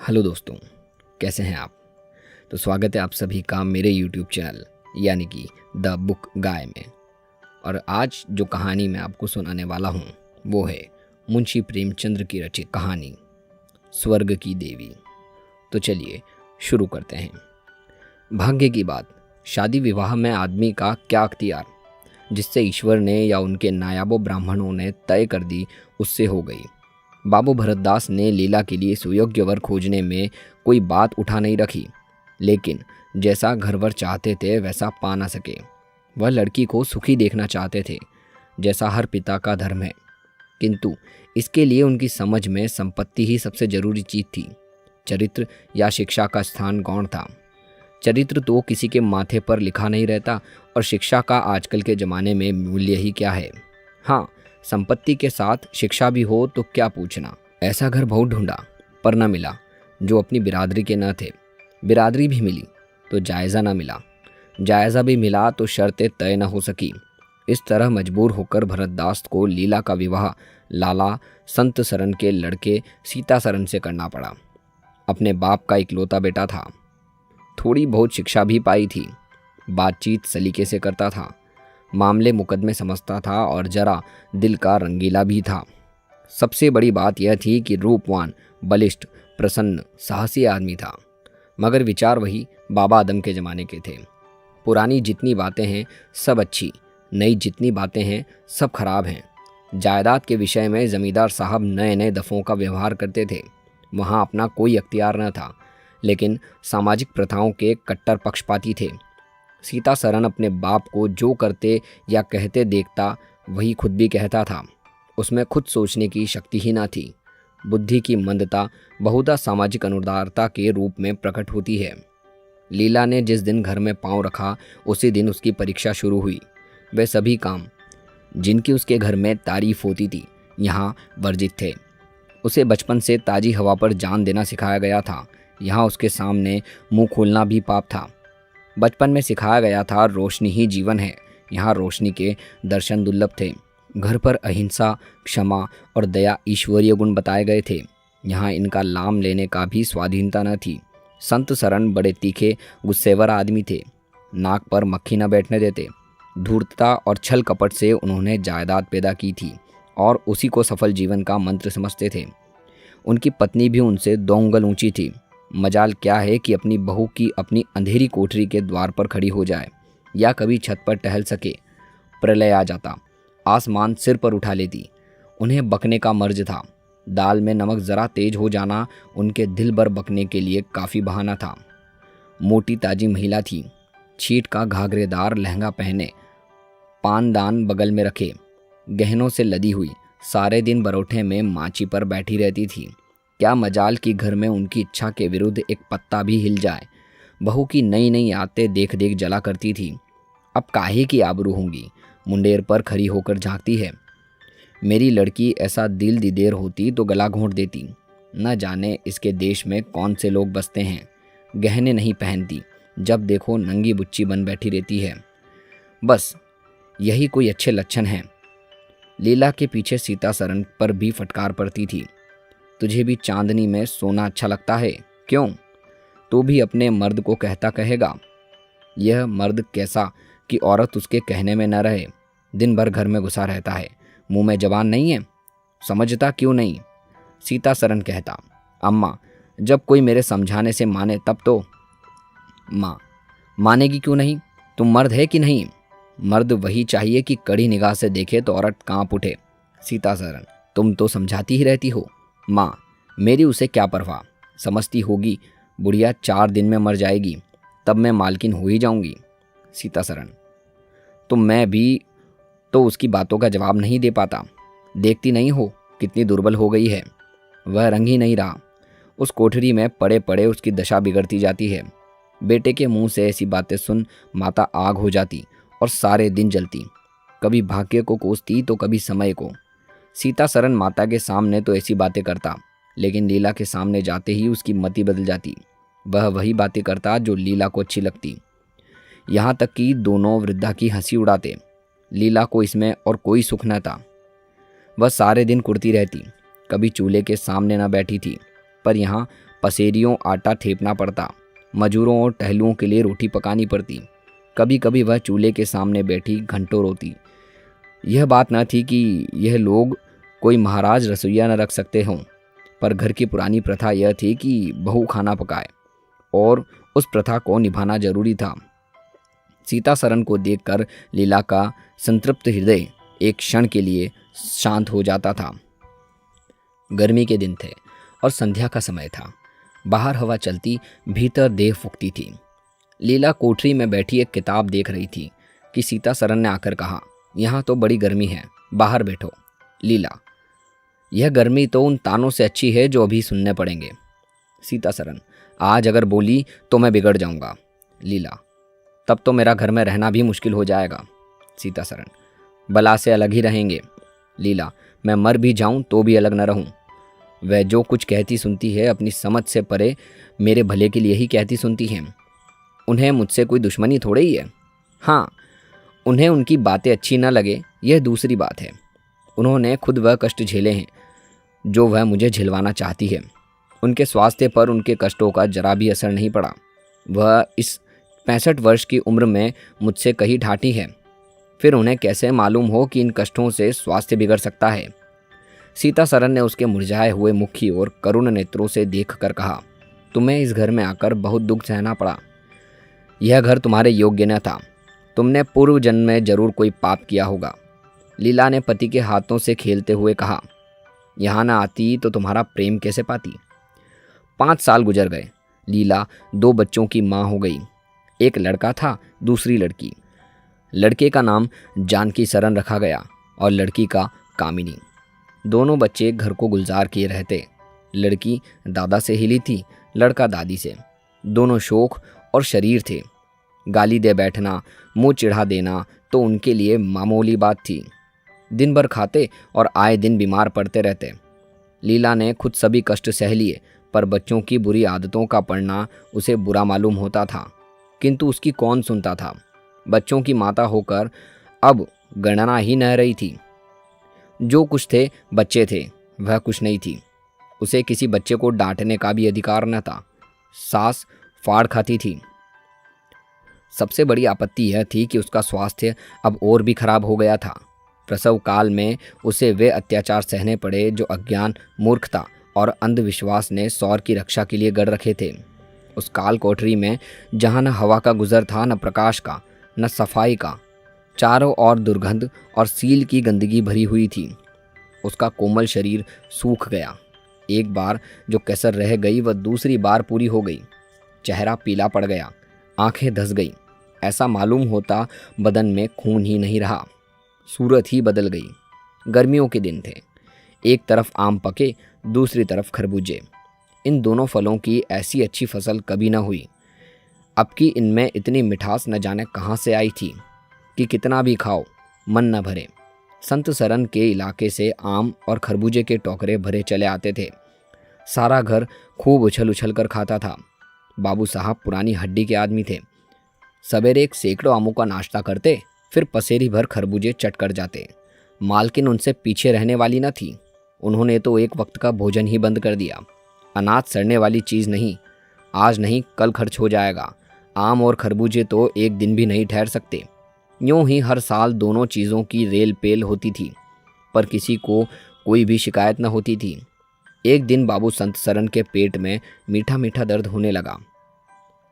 Hello दोस्तों, कैसे हैं आप। तो स्वागत है आप सभी का मेरे यूट्यूब चैनल यानी कि द बुक गाय में। और आज जो कहानी मैं आपको सुनाने वाला हूँ वो है मुंशी प्रेमचंद्र की रचित कहानी स्वर्ग की देवी। तो चलिए शुरू करते हैं। भाग्य की बात, शादी विवाह में आदमी का क्या अख्तियार, जिससे ईश्वर ने या उनके नायाबो ब्राह्मणों ने तय कर दी उससे हो गई। बाबू भरतदास ने लीला के लिए सुयोग्य वर खोजने में कोई बात उठा नहीं रखी, लेकिन जैसा घरवर चाहते थे वैसा पा ना सके। वह लड़की को सुखी देखना चाहते थे, जैसा हर पिता का धर्म है, किंतु इसके लिए उनकी समझ में संपत्ति ही सबसे जरूरी चीज थी। चरित्र या शिक्षा का स्थान गौण था। चरित्र तो किसी के माथे पर लिखा नहीं रहता, और शिक्षा का आजकल के ज़माने में मूल्य ही क्या है। हाँ, संपत्ति के साथ शिक्षा भी हो तो क्या पूछना। ऐसा घर बहुत ढूंढा पर न मिला जो अपनी बिरादरी के न थे। बिरादरी भी मिली तो जायज़ा न मिला, जायज़ा भी मिला तो शर्तें तय न हो सकी। इस तरह मजबूर होकर भरतदास को लीला का विवाह लाला संत सरन के लड़के सीता सरन से करना पड़ा। अपने बाप का इकलौता बेटा था, थोड़ी बहुत शिक्षा भी पाई थी, बातचीत सलीके से करता था, मामले मुकदमे समझता था और जरा दिल का रंगीला भी था। सबसे बड़ी बात यह थी कि रूपवान, बलिष्ठ, प्रसन्न, साहसी आदमी था। मगर विचार वही बाबा आदम के ज़माने के थे। पुरानी जितनी बातें हैं सब अच्छी, नई जितनी बातें हैं सब खराब हैं। जायदाद के विषय में ज़मींदार साहब नए नए दफ़ों का व्यवहार करते थे। वहाँ अपना कोई अख्तियार न था, लेकिन सामाजिक प्रथाओं के कट्टर पक्षपाती थे। सीता सरन अपने बाप को जो करते या कहते देखता वही खुद भी कहता था। उसमें खुद सोचने की शक्ति ही ना थी। बुद्धि की मंदता बहुधा सामाजिक अनुदारता के रूप में प्रकट होती है। लीला ने जिस दिन घर में पांव रखा उसी दिन उसकी परीक्षा शुरू हुई। वे सभी काम जिनकी उसके घर में तारीफ होती थी यहाँ वर्जित थे। उसे बचपन से ताज़ी हवा पर जान देना सिखाया गया था। यहाँ उसके सामने मुंह खोलना भी पाप था। बचपन में सिखाया गया था रोशनी ही जीवन है। यहाँ रोशनी के दर्शन दुर्लभ थे। घर पर अहिंसा, क्षमा और दया ईश्वरीय गुण बताए गए थे। यहाँ इनका लाम लेने का भी स्वाधीनता न थी। संत सरन बड़े तीखे गुस्सेवर आदमी थे, नाक पर मक्खी न बैठने देते। धूर्तता और छल कपट से उन्होंने जायदाद पैदा की थी और उसी को सफल जीवन का मंत्र समझते थे। उनकी पत्नी भी उनसे 2 उंगल ऊंची थी। मजाल क्या है कि अपनी बहू की अपनी अंधेरी कोठरी के द्वार पर खड़ी हो जाए या कभी छत पर टहल सके। प्रलय आ जाता, आसमान सिर पर उठा लेती। उन्हें बकने का मर्ज था। दाल में नमक ज़रा तेज हो जाना उनके दिल भर बकने के लिए काफ़ी बहाना था। मोटी ताजी महिला थी, छीट का घाघरेदार लहंगा पहने, पानदान बगल में रखे, गहनों से लदी हुई, सारे दिन बरोठे में माची पर बैठी रहती थी। क्या मजाल कि घर में उनकी इच्छा के विरुद्ध एक पत्ता भी हिल जाए। बहू की नई नई आदतें देख देख जला करती थी। अब काहे की आबरू होंगी, मुंडेर पर खड़ी होकर झांकती है। मेरी लड़की ऐसा दिल दिदेर होती तो गला घोंट देती। न जाने इसके देश में कौन से लोग बसते हैं। गहने नहीं पहनती, जब देखो नंगी बुच्ची बन बैठी रहती है। बस यही कोई अच्छे लक्षण हैं। लीला के पीछे सीता सरन पर भी फटकार पड़ती थी। तुझे भी चांदनी में सोना अच्छा लगता है क्यों? तू भी अपने मर्द को कहता कहेगा। यह मर्द कैसा कि औरत उसके कहने में न रहे, दिन भर घर में घुसा रहता है, मुंह में जबान नहीं है, समझता क्यों नहीं? सीता सरन कहता, अम्मा जब कोई मेरे समझाने से माने तब तो। माँ, मानेगी क्यों नहीं? तुम मर्द है कि नहीं? मर्द वही चाहिए कि कड़ी निगाह से देखे तो औरत कांप उठे। सीता सरन, तुम तो समझाती ही रहती हो। माँ, मेरी उसे क्या परवाह, समझती होगी बुढ़िया 4 दिन में मर जाएगी, तब मैं मालकिन हो ही जाऊंगी। सीता सरन, तो मैं भी तो उसकी बातों का जवाब नहीं दे पाता। देखती नहीं हो कितनी दुर्बल हो गई है। वह रंग ही नहीं रहा। उस कोठरी में पड़े पड़े उसकी दशा बिगड़ती जाती है। बेटे के मुंह से ऐसी बातें सुन माता आग हो जाती और सारे दिन जलती। कभी भाग्य को कोसती तो कभी समय को। सीता सरन माता के सामने तो ऐसी बातें करता, लेकिन लीला के सामने जाते ही उसकी मति बदल जाती। वह वही बातें करता जो लीला को अच्छी लगती। यहाँ तक कि दोनों वृद्धा की हंसी उड़ाते। लीला को इसमें और कोई सुख न था। वह सारे दिन कुड़ती रहती, कभी चूल्हे के सामने न बैठी थी, पर यहाँ पसेरियों आटा ठेपना पड़ता, मजूरों और टहलुओं के लिए रोटी पकानी पड़ती। कभी कभी वह चूल्हे के सामने बैठी घंटों रोती। यह बात न थी कि यह लोग कोई महाराज रसोइया न रख सकते हों, पर घर की पुरानी प्रथा यह थी कि बहू खाना पकाए और उस प्रथा को निभाना जरूरी था। सीता सरन को देखकर लीला का संतृप्त हृदय एक क्षण के लिए शांत हो जाता था। गर्मी के दिन थे और संध्या का समय था। बाहर हवा चलती, भीतर देह फूकती थी। लीला कोठरी में बैठी एक किताब देख रही थी कि सीता सरन ने आकर कहा, यहाँ तो बड़ी गर्मी है, बाहर बैठो। लीला, यह गर्मी तो उन तानों से अच्छी है जो अभी सुनने पड़ेंगे। सीता सरन, आज अगर बोली तो मैं बिगड़ जाऊंगा। लीला, तब तो मेरा घर में रहना भी मुश्किल हो जाएगा। सीता सरन, बला से अलग ही रहेंगे। लीला, मैं मर भी जाऊं तो भी अलग न रहूं। वह जो कुछ कहती सुनती है अपनी समझ से परे मेरे भले के लिए ही कहती सुनती हैं। उन्हें मुझसे कोई दुश्मनी थोड़े ही है। हाँ, उन्हें उनकी बातें अच्छी न लगे यह दूसरी बात है। उन्होंने खुद वह कष्ट झेले हैं जो वह मुझे झिलवाना चाहती है। उनके स्वास्थ्य पर उनके कष्टों का जरा भी असर नहीं पड़ा। वह इस 65 वर्ष की उम्र में मुझसे कहीं ढाटी है, फिर उन्हें कैसे मालूम हो कि इन कष्टों से स्वास्थ्य बिगड़ सकता है। सीता सरन ने उसके मुरझाए हुए मुख की ओर करुण नेत्रों से देखकर कहा, तुम्हें इस घर में आकर बहुत दुख सहना पड़ा। यह घर तुम्हारे योग्य न था। तुमने पूर्व जन्म में जरूर कोई पाप किया होगा। लीला ने पति के हाथों से खेलते हुए कहा, यहाँ न आती तो तुम्हारा प्रेम कैसे पाती। 5 साल गुजर गए। लीला 2 बच्चों की माँ हो गई। एक लड़का था, दूसरी लड़की। लड़के का नाम जानकी सरन रखा गया और लड़की का कामिनी। दोनों बच्चे घर को गुलजार किए रहते। लड़की दादा से हिली थी, लड़का दादी से। दोनों शौक और शरीर थे। गाली दे बैठना, मुंह चिढ़ा देना तो उनके लिए मामूली बात थी। दिन भर खाते और आए दिन बीमार पड़ते रहते। लीला ने खुद सभी कष्ट सह लिए, पर बच्चों की बुरी आदतों का पड़ना उसे बुरा मालूम होता था, किंतु उसकी कौन सुनता था। बच्चों की माता होकर अब गणना ही न रही थी। जो कुछ थे बच्चे थे, वह कुछ नहीं थी। उसे किसी बच्चे को डांटने का भी अधिकार न था। सास फाड़ खाती थी। सबसे बड़ी आपत्ति यह थी कि उसका स्वास्थ्य अब और भी खराब हो गया था। प्रसव काल में उसे वे अत्याचार सहने पड़े जो अज्ञान, मूर्खता और अंधविश्वास ने सौर की रक्षा के लिए गढ़ रखे थे। उस काल कोठरी में जहाँ न हवा का गुजर था, न प्रकाश का, न सफाई का, चारों ओर दुर्गंध और सील की गंदगी भरी हुई थी। उसका कोमल शरीर सूख गया। एक बार जो कसर रह गई वह दूसरी बार पूरी हो गई। चेहरा पीला पड़ गया, आंखें धस गई। ऐसा मालूम होता बदन में खून ही नहीं रहा, सूरत ही बदल गई। गर्मियों के दिन थे। एक तरफ आम पके, दूसरी तरफ खरबूजे। इन दोनों फलों की ऐसी अच्छी फसल कभी न हुई। अब की इनमें इतनी मिठास न जाने कहाँ से आई थी कि कितना भी खाओ मन न भरे। संत सरन के इलाके से आम और खरबूजे के टोकरे भरे चले आते थे। सारा घर खूब उछल उछल कर खाता था। बाबू साहब पुरानी हड्डी के आदमी थे। सवेरे एक सैकड़ों आमों का नाश्ता करते, फिर पसेरी भर खरबूजे चट कर जाते। मालकिन उनसे पीछे रहने वाली न थी। उन्होंने तो एक वक्त का भोजन ही बंद कर दिया। अनाज सड़ने वाली चीज़ नहीं, आज नहीं कल खर्च हो जाएगा। आम और खरबूजे तो एक दिन भी नहीं ठहर सकते। यूँ ही हर साल दोनों चीज़ों की रेल पेल होती थी, पर किसी को कोई भी शिकायत न होती थी। एक दिन बाबू संत सरन के पेट में मीठा मीठा दर्द होने लगा।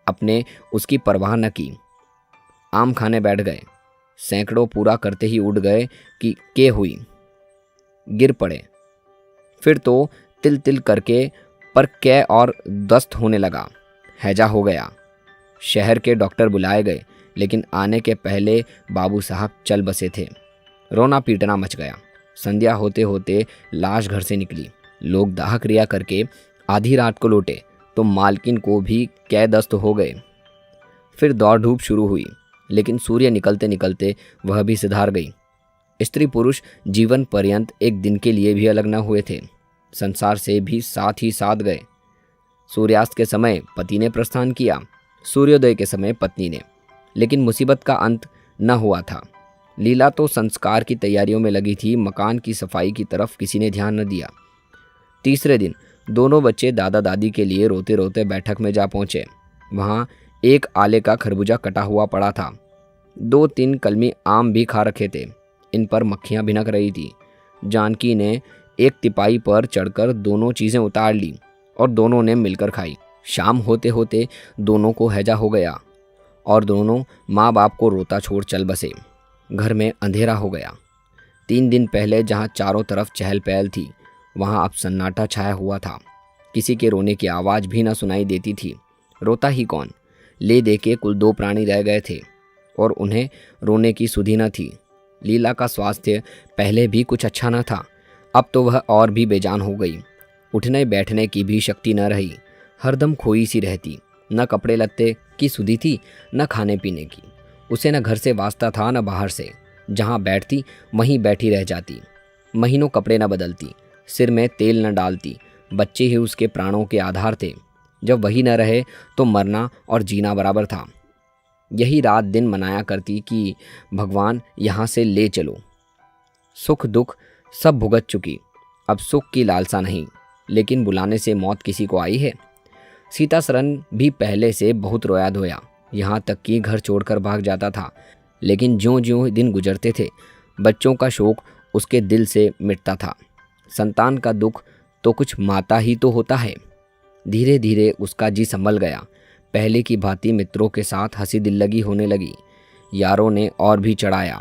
अपने उसकी परवाह न की, आम खाने बैठ गए। सैकड़ों पूरा करते ही उठ गए कि के हुई, गिर पड़े। फिर तो तिल तिल करके पर कै और दस्त होने लगा। हैजा हो गया। शहर के डॉक्टर बुलाए गए, लेकिन आने के पहले बाबू साहब चल बसे थे। रोना पीटना मच गया। संध्या होते होते लाश घर से निकली। लोग दाह क्रिया करके आधी रात को लौटे तो मालकिन को भी कै दस्त हो गए। फिर दौड़ धूप शुरू हुई, लेकिन सूर्य निकलते निकलते वह भी सिधार गई। स्त्री पुरुष जीवन पर्यंत एक दिन के लिए भी अलग न हुए थे। संसार से भी साथ ही साथ गए। सूर्यास्त के समय पति ने प्रस्थान किया, सूर्योदय के समय पत्नी ने, लेकिन मुसीबत का अंत न हुआ था। लीला तो संस्कार की तैयारियों में लगी थी। मकान की सफाई की तरफ किसी ने ध्यान न दिया। तीसरे दिन दोनों बच्चे दादा दादी के लिए रोते रोते बैठक में जा पहुँचे। वहाँ एक आले का खरबूजा कटा हुआ पड़ा था। 2-3 कलमी आम भी खा रखे थे। इन पर मक्खियाँ भिनक रही थी। जानकी ने एक तिपाई पर चढ़कर दोनों चीज़ें उतार ली और दोनों ने मिलकर खाई। शाम होते होते दोनों को हैजा हो गया और दोनों माँ बाप को रोता छोड़ चल बसे। घर में अंधेरा हो गया। 3 दिन पहले जहाँ चारों तरफ चहल पहल थी, वहाँ अब सन्नाटा छाया हुआ था। किसी के रोने की आवाज़ भी न सुनाई देती थी। रोता ही कौन? ले दे के कुल 2 प्राणी रह गए थे और उन्हें रोने की सुधि न थी। लीला का स्वास्थ्य पहले भी कुछ अच्छा न था, अब तो वह और भी बेजान हो गई। उठने बैठने की भी शक्ति न रही। हरदम खोई सी रहती। न कपड़े लत्ते की सुधि थी, न खाने पीने की। उसे न घर से वास्ता था न बाहर से। जहाँ बैठती वहीं बैठी रह जाती। महीनों कपड़े न बदलती, सिर में तेल न डालती। बच्चे ही उसके प्राणों के आधार थे। जब वही न रहे तो मरना और जीना बराबर था। यही रात दिन मनाया करती कि भगवान यहाँ से ले चलो। सुख दुख सब भुगत चुकी, अब सुख की लालसा नहीं। लेकिन बुलाने से मौत किसी को आई है? सीता सरन भी पहले से बहुत रोया धोया, यहाँ तक कि घर छोड़कर भाग जाता था। लेकिन ज्यों ज्यों दिन गुजरते थे, बच्चों का शोक उसके दिल से मिटता था। संतान का दुख तो कुछ माता ही तो होता है। धीरे धीरे उसका जी संभल गया। पहले की भांति मित्रों के साथ हंसी दिल लगी होने लगी। यारों ने और भी चढ़ाया।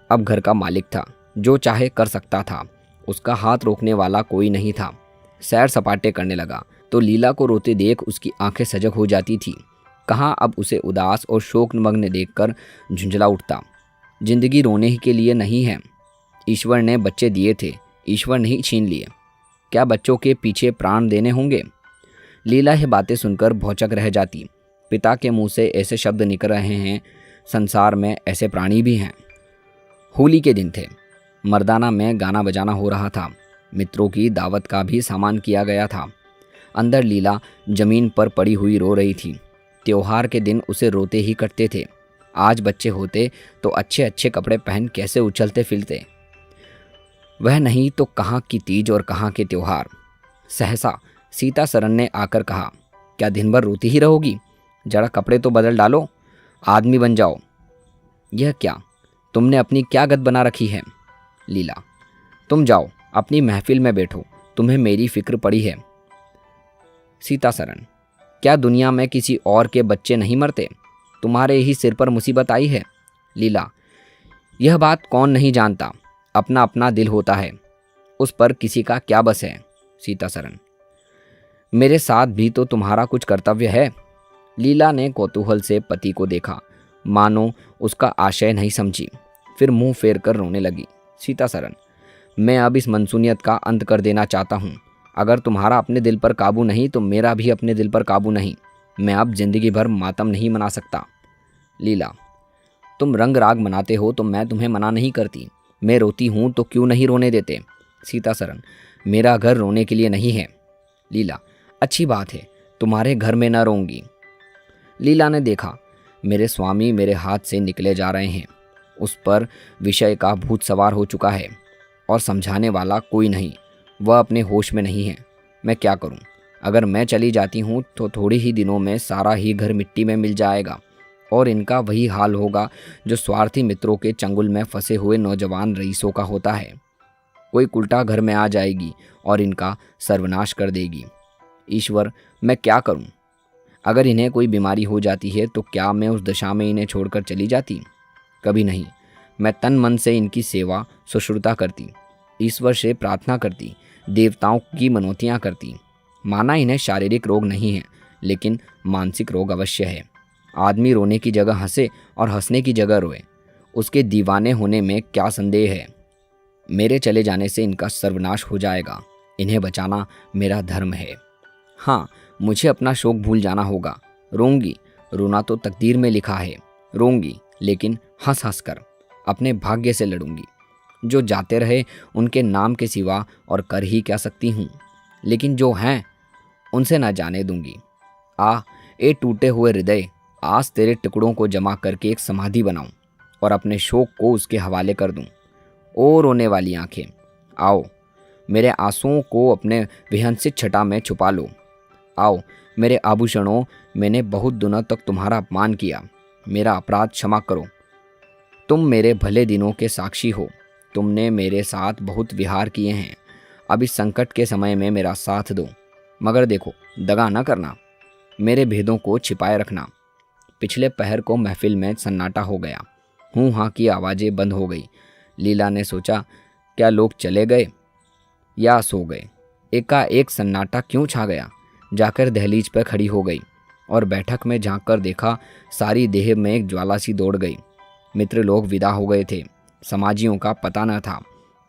अब घर का मालिक था, जो चाहे कर सकता था। उसका हाथ रोकने वाला कोई नहीं था। सैर सपाटे करने लगा तो लीला को रोते देख उसकी आंखें सजग हो जाती थी। कहाँ अब उसे उदास और शोकमग्न देखकर झुंझला उठता। जिंदगी रोने ही के लिए नहीं है। ईश्वर ने बच्चे दिए थे, ईश्वर नहीं छीन लिए। क्या बच्चों के पीछे प्राण देने होंगे? लीला ये बातें सुनकर भौचक रह जाती। पिता के मुंह से ऐसे शब्द निकल रहे हैं, संसार में ऐसे प्राणी भी हैं। होली के दिन थे। मर्दाना में गाना बजाना हो रहा था। मित्रों की दावत का भी सामान किया गया था। अंदर लीला जमीन पर पड़ी हुई रो रही थी। त्योहार के दिन उसे रोते ही कटते थे। आज बच्चे होते तो अच्छे अच्छे कपड़े पहन कैसे उछलते फिरते। वह नहीं तो कहाँ की तीज और कहाँ के त्योहार। सहसा सीता सरन ने आकर कहा, क्या दिन भर रोती ही रहोगी? जरा कपड़े तो बदल डालो, आदमी बन जाओ। यह क्या? तुमने अपनी क्या गत बना रखी है? लीला, तुम जाओ अपनी महफिल में बैठो, तुम्हें मेरी फिक्र पड़ी है। सीता सरन, क्या दुनिया में किसी और के बच्चे नहीं मरते? तुम्हारे ही सिर पर मुसीबत आई है। लीला, यह बात कौन नहीं जानता, अपना अपना दिल होता है, उस पर किसी का क्या बस है। सीता सरन, मेरे साथ भी तो तुम्हारा कुछ कर्तव्य है। लीला ने कौतूहल से पति को देखा, मानो उसका आशय नहीं समझी। फिर मुंह फेर कर रोने लगी। सीता सरन, मैं अब इस मनसूनियत का अंत कर देना चाहता हूँ। अगर तुम्हारा अपने दिल पर काबू नहीं तो मेरा भी अपने दिल पर काबू नहीं। मैं अब जिंदगी भर मातम नहीं मना सकता। लीला, तुम रंग राग मनाते हो तो मैं तुम्हें मना नहीं करती। मैं रोती हूँ तो क्यों नहीं रोने देते। सीता सरन, मेरा घर रोने के लिए नहीं है। लीला, अच्छी बात है, तुम्हारे घर में न रोऊंगी। लीला ने देखा, मेरे स्वामी मेरे हाथ से निकले जा रहे हैं। उस पर विषय का भूत सवार हो चुका है और समझाने वाला कोई नहीं। वह अपने होश में नहीं है। मैं क्या करूं? अगर मैं चली जाती हूं तो थोड़े ही दिनों में सारा ही घर मिट्टी में मिल जाएगा और इनका वही हाल होगा जो स्वार्थी मित्रों के चंगुल में फंसे हुए नौजवान रईसों का होता है। कोई उल्टा घर में आ जाएगी और इनका सर्वनाश कर देगी। ईश्वर, मैं क्या करूं? अगर इन्हें कोई बीमारी हो जाती है तो क्या मैं उस दशा में इन्हें छोड़कर चली जाती? कभी नहीं। मैं तन मन से इनकी सेवा शुश्रूषा करती, ईश्वर से प्रार्थना करती, देवताओं की मनौतियाँ करती। माना इन्हें शारीरिक रोग नहीं है, लेकिन मानसिक रोग अवश्य है। आदमी रोने की जगह हंसे और हंसने की जगह रोए, उसके दीवाने होने में क्या संदेह है। मेरे चले जाने से इनका सर्वनाश हो जाएगा। इन्हें बचाना मेरा धर्म है। हाँ, मुझे अपना शोक भूल जाना होगा। रोऊंगी, रोना तो तकदीर में लिखा है। रोऊंगी, लेकिन हंस हंस कर अपने भाग्य से लड़ूंगी। जो जाते रहे उनके नाम के सिवा और कर ही क्या सकती हूँ, लेकिन जो हैं उनसे ना जाने दूंगी। ए टूटे हुए हृदय, आज तेरे टुकड़ों को जमा करके एक समाधि बनाऊं और अपने शोक को उसके हवाले कर दूं। ओ रोने वाली आंखें, आओ, मेरे आंसुओं को अपने विहंसित छटा में छुपा लो। आओ मेरे आभूषणों, मैंने बहुत दिनों तक तुम्हारा अपमान किया, मेरा अपराध क्षमा करो। तुम मेरे भले दिनों के साक्षी हो, तुमने मेरे साथ बहुत विहार किए हैं। अब इस संकट के समय में मेरा साथ दो, मगर देखो दगा न करना, मेरे भेदों को छिपाए रखना। पिछले पहर को महफिल में सन्नाटा हो गया। हूँ हाँ की आवाज़ें बंद हो गई। लीला ने सोचा, क्या लोग चले गए या सो गए? एकाएक सन्नाटा क्यों छा गया? जाकर दहलीज पर खड़ी हो गई और बैठक में झांक कर देखा, सारी देह में एक ज्वाला सी दौड़ गई। मित्र लोग विदा हो गए थे, समाजियों का पता न था।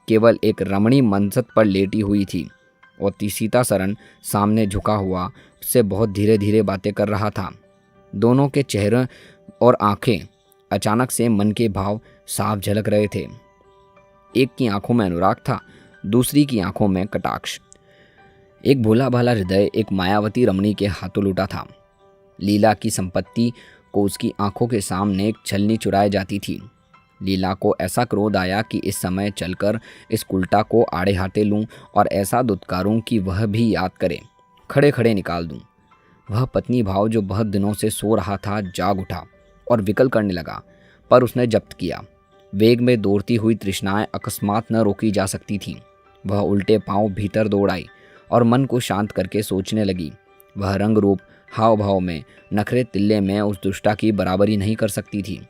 केवल एक रमणी मनसत पर लेटी हुई थी और सीतासरन सामने झुका हुआ उससे बहुत धीरे धीरे बातें कर रहा था। दोनों के चेहरे और आंखें अचानक से मन के भाव साफ झलक रहे थे। एक की आंखों में अनुराग था, दूसरी की आंखों में कटाक्ष। एक भोला भाला हृदय एक मायावती रमणी के हाथों लूटा था। लीला की संपत्ति को उसकी आंखों के सामने एक छलनी चुराई जाती थी। लीला को ऐसा क्रोध आया कि इस समय चलकर इस उल्टा को आड़े हाथे लूं और ऐसा दुत्कारूं कि वह भी याद करे, खड़े खड़े निकाल दूं। वह पत्नी भाव जो बहुत दिनों से सो रहा था जाग उठा और विकल करने लगा, पर उसने जब्त किया। वेग में दौड़ती हुई तृष्णाएं अकस्मात न रोकी जा सकती थीं। वह उल्टे पांव भीतर दौड़ आई और मन को शांत करके सोचने लगी। वह रंग रूप, हाव भाव में, नखरे तिल्ले में उस दुष्टा की बराबरी नहीं कर सकती थी।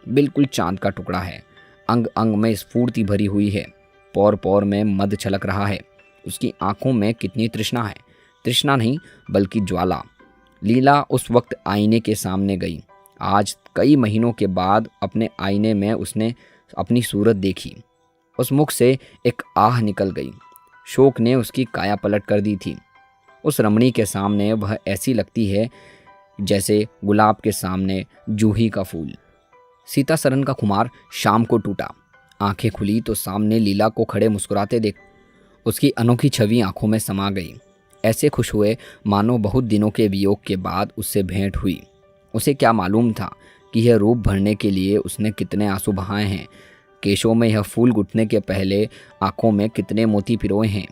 बिल्कुल चांद का टुकड़ा है, अंग अंग में स्फूर्ति भरी हुई है, पौर पौर में मद छलक रहा है। उसकी आंखों में कितनी तृष्णा है, तृष्णा नहीं बल्कि ज्वाला। लीला उस वक्त आईने के सामने गई। आज कई महीनों के बाद अपने आईने में उसने अपनी सूरत देखी। उस मुख से एक आह निकल गई। शोक ने उसकी काया पलट कर दी थी। उस रमणी के सामने वह ऐसी लगती है जैसे गुलाब के सामने जूही का फूल। सीतासरन का खुमार शाम को टूटा। आंखें खुली तो सामने लीला को खड़े मुस्कुराते देख उसकी अनोखी छवि आंखों में समा गई। ऐसे खुश हुए मानो बहुत दिनों के वियोग के बाद उससे भेंट हुई। उसे क्या मालूम था कि यह रूप भरने के लिए उसने कितने आंसू बहाए हैं, केशों में यह फूल गुटने के पहले आंखों में कितने मोती पिरोए हैं।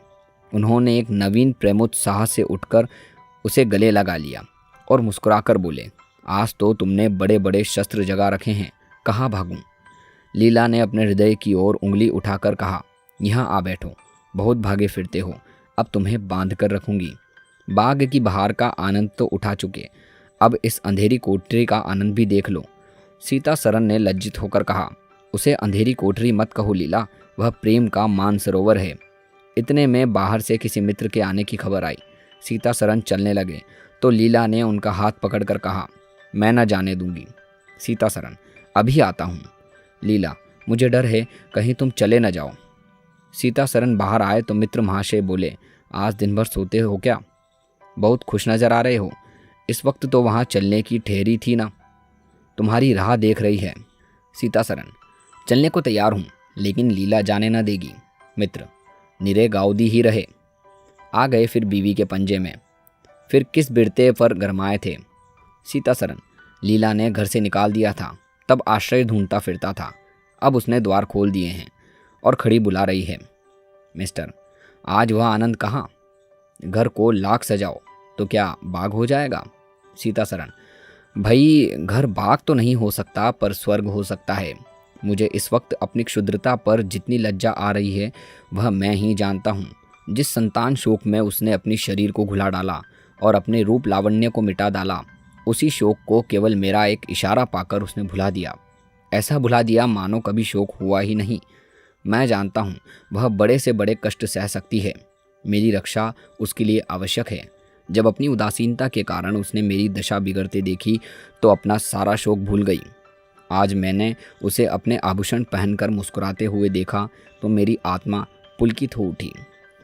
उन्होंने एक नवीन प्रेमोत्साह से उठकर उसे गले लगा लिया और मुस्कुराकर बोले, आज तो तुमने बड़े बड़े शस्त्र जगा रखे हैं, कहाँ भागूं? लीला ने अपने हृदय की ओर उंगली उठाकर कहा, यहाँ आ बैठो, बहुत भागे फिरते हो, अब तुम्हें बांध कर रखूंगी। बाग की बहार का आनंद तो उठा चुके, अब इस अंधेरी कोठरी का आनंद भी देख लो। सीतासरन ने लज्जित होकर कहा, उसे अंधेरी कोठरी मत कहो लीला, वह प्रेम का मानसरोवर है। इतने में बाहर से किसी मित्र के आने की खबर आई। सीतासरन चलने लगे तो लीला ने उनका हाथ पकड़कर कहा, मैं न जाने दूंगी। सीतासरन, अभी आता हूँ। लीला, मुझे डर है कहीं तुम चले न जाओ। सीतासरन बाहर आए तो मित्र महाशय बोले, आज दिन भर सोते हो क्या? बहुत खुश नजर आ रहे हो। इस वक्त तो वहाँ चलने की ठहरी थी ना, तुम्हारी राह देख रही है। सीतासरन, चलने को तैयार हूँ, लेकिन लीला जाने न देगी। मित्र, निरे गाउदी ही रहे। आ गए फिर बीवी के पंजे में, फिर किस बिरते पर गरमाए थे। सीतासरन, लीला ने घर से निकाल दिया था, तब आश्रय ढूंढता फिरता था, अब उसने द्वार खोल दिए हैं और खड़ी बुला रही है। मिस्टर, आज वह आनंद कहाँ? घर को लाख सजाओ तो क्या बाग हो जाएगा? सीतासरन, भाई घर बाग तो नहीं हो सकता, पर स्वर्ग हो सकता है। मुझे इस वक्त अपनी क्षुद्रता पर जितनी लज्जा आ रही है वह मैं ही जानता हूँ। जिस संतान शोक में उसने अपनी शरीर को घुला डाला और अपने रूप लावण्य को मिटा डाला, उसी शोक को केवल मेरा एक इशारा पाकर उसने भुला दिया। ऐसा भुला दिया मानो कभी शोक हुआ ही नहीं। मैं जानता हूँ वह बड़े से बड़े कष्ट सह सकती है, मेरी रक्षा उसके लिए आवश्यक है। जब अपनी उदासीनता के कारण उसने मेरी दशा बिगड़ते देखी तो अपना सारा शोक भूल गई। आज मैंने उसे अपने आभूषण पहनकर मुस्कुराते हुए देखा तो मेरी आत्मा पुलकित हो उठी।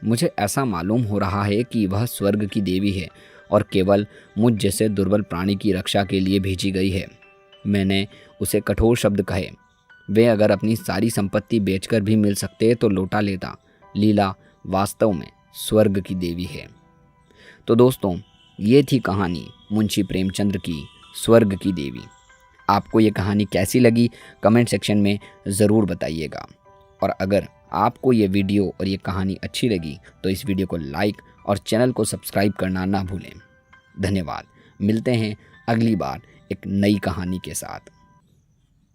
मुझे ऐसा मालूम हो रहा है कि वह स्वर्ग की देवी है और केवल मुझ जैसे दुर्बल प्राणी की रक्षा के लिए भेजी गई है। मैंने उसे कठोर शब्द कहे, वे अगर अपनी सारी संपत्ति बेचकर भी मिल सकते तो लौटा लेता। लीला वास्तव में स्वर्ग की देवी है। तो दोस्तों, ये थी कहानी मुंशी प्रेमचंद्र की स्वर्ग की देवी। आपको ये कहानी कैसी लगी कमेंट सेक्शन में ज़रूर बताइएगा। और अगर आपको ये वीडियो और ये कहानी अच्छी लगी तो इस वीडियो को लाइक और चैनल को सब्सक्राइब करना ना भूलें। धन्यवाद। मिलते हैं अगली बार एक नई कहानी के साथ।